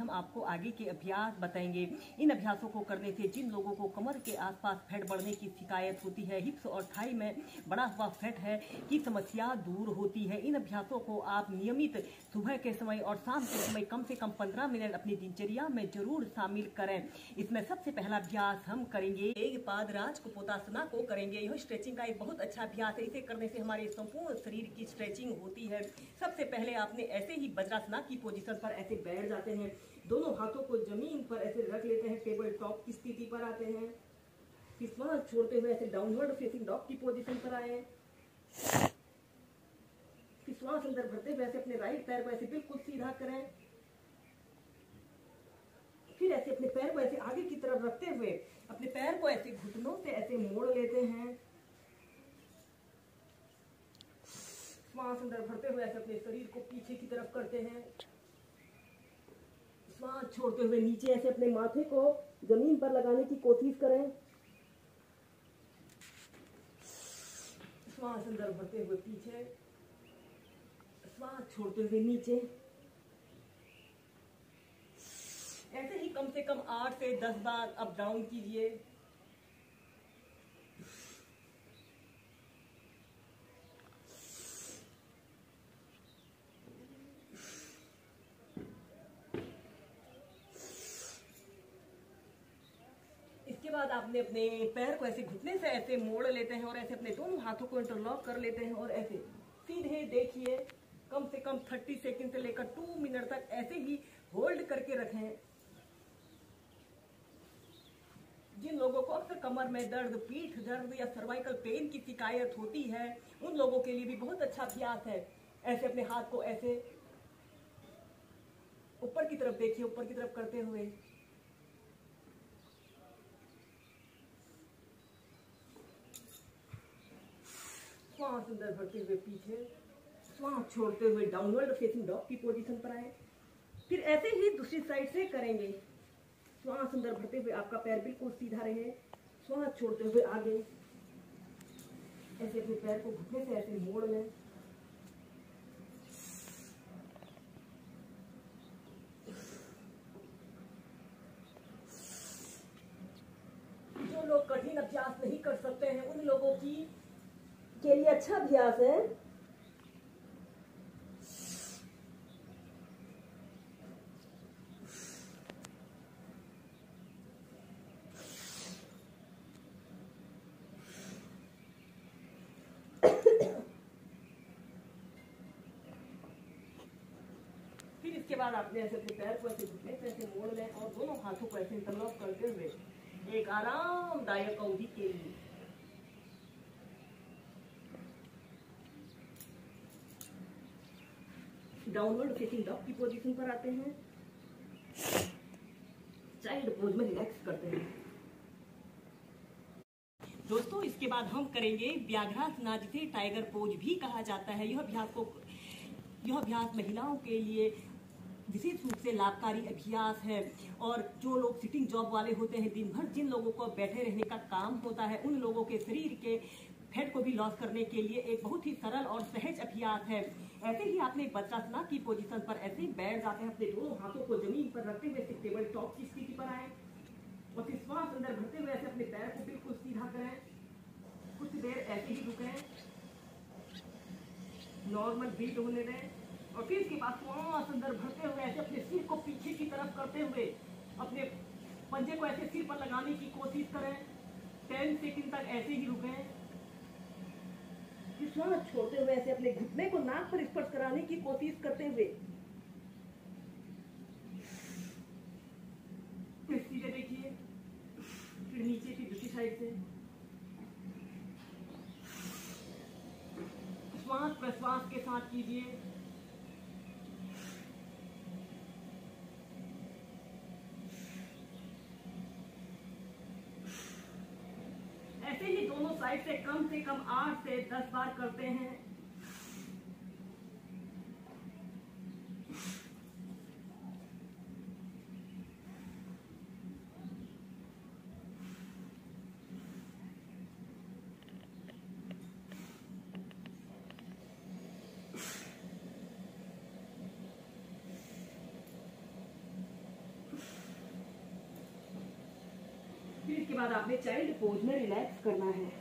हम आपको आगे के अभ्यास बताएंगे। इन अभ्यासों को करने से जिन लोगों को कमर के आसपास फैट बढ़ने की शिकायत होती है, हिप्स और थाई में बड़ा हुआ फैट है की समस्या दूर होती है। इन अभ्यासों को आप नियमित सुबह के समय और शाम के समय कम से कम 15 मिनट अपनी दिनचर्या में जरूर शामिल करें। इसमें सबसे पहला अभ्यास हम करेंगे एक पादराज कुपोतासना को करेंगे। यह स्ट्रेचिंग का एक बहुत अच्छा अभ्यास है। इसे करने से हमारे संपूर्ण शरीर की स्ट्रेचिंग होती है। सबसे पहले आपने ऐसे ही वज्रासना की पोजीशन पर ऐसे बैठ जाते हैं, दोनों हाथों को जमीन पर ऐसे रख लेते हैं, टेबल टॉप की स्थिति पर आते हैं, फिर श्वास छोड़ते हुए ऐसे डाउनवर्ड फेसिंग डॉग की पोजीशन पर आए, फिर श्वास अंदर भरते हुए ऐसे अपने राइट पैर को ऐसे बिल्कुल सीधा करें, फिर ऐसे अपने पैर को ऐसे आगे की तरफ रखते हुए अपने पैर को ऐसे घुटनों से ऐसे मोड़ लेते हैं, श्वास अंदर भरते हुए ऐसे अपने शरीर को पीछे की तरफ करते हैं, श्वास छोड़ते हुए नीचे ऐसे अपने माथे को जमीन पर लगाने की कोशिश करें, श्वास अंदर भरते हुए पीछे, श्वास छोड़ते हुए नीचे। ऐसे ही कम से कम 8 से 10 बार अप डाउन कीजिए। इसके बाद आपने अपने पैर को ऐसे घुटने से ऐसे मोड़ लेते हैं और ऐसे अपने दोनों हाथों को इंटरलॉक कर लेते हैं और ऐसे सीधे देखिए कम से कम 30 सेकंड से लेकर 2 मिनट तक ऐसे ही होल्ड करके रखें। जिन लोगों को अक्सर कमर में दर्द, पीठ दर्द या सर्वाइकल पेन की शिकायत होती है, उन लोगों के लिए भी बहुत अच्छा अभ्यास है। ऐसे अपने हाथ को ऐसे ऊपर की तरफ देखिए, ऊपर की तरफ करते हुए श्वास अंदर भरते हुए पीछे, श्वास छोड़ते हुए डाउनवर्ड फेसिंग डॉग की पोजीशन पर आए। फिर ऐसे ही दूसरी साइड से करेंगे। श्वास अंदर भरते हुए आपका पैर बिल्कुल सीधा रहे, श्वास छोड़ते हुए आगे ऐसे अपने पैर को घुटने से ऐसे मोड़ लें, जो लोग कठिन अभ्यास नहीं कर सकते हैं उन लोगों के लिए अच्छा अभ्यास है। फिर इसके बाद आपने ऐसे अपने पैर को ऐसे घुटने से ऐसे मोड़ लें और दोनों हाथों को ऐसे इंटरलॉक करते हुए एक आरामदायक अवधि के लिए डाउनवर्ड फेसिंग डॉग की पोजीशन पर आते हैं, चाइल्ड पोज में रिलैक्स करते हैं। दोस्तों इसके बाद हम करेंगे व्याघ्रासना, जिसे टाइगर पोज भी कहा जाता है। यह अभ्यास महिलाओं के लिए विशेष रूप से लाभकारी अभ्यास है और जो लोग सिटिंग जॉब वाले होते हैं, दिन भर जिन लोगों को बैठे रहने का काम होता है, उन लोगों के शरीर के फैट को भी लॉस करने के लिए एक बहुत ही सरल और सहज अभ्यास है। ऐसे ही आपने वज्रासना की पोजीशन पर ऐसे ही बैठ जाते हैं, अपने दोनों हाथों को जमीन पर रखते हुए टेबल टॉप की स्थिति पर आए और फिर श्वास अंदर भरते हुए ऐसे अपने पैर को बिल्कुल सीधा करें, कुछ देर ऐसे ही रुकें, नॉर्मल ब्रीथ होने दें और फिर इसके बाद श्वास अंदर भरते हुए ऐसे अपने सिर को पीछे की तरफ करते हुए अपने पंजे को ऐसे सिर पर लगाने की कोशिश करें। 10 सेकंड तक ऐसे ही रुकें, श्वास छोड़ते हुए ऐसे अपने घुटने को नाक पर स्पर्श कराने की कोशिश करते हुए फिर सीधे देखिए, फिर नीचे की दूसरी साइड से श्वास प्रश्वास के साथ कीजिए। ऐसे ही दोनों साइड से कम 8 से 10 बार करते हैं। फिर इसके बाद आपने चाइल्ड पोज में रिलैक्स करना है।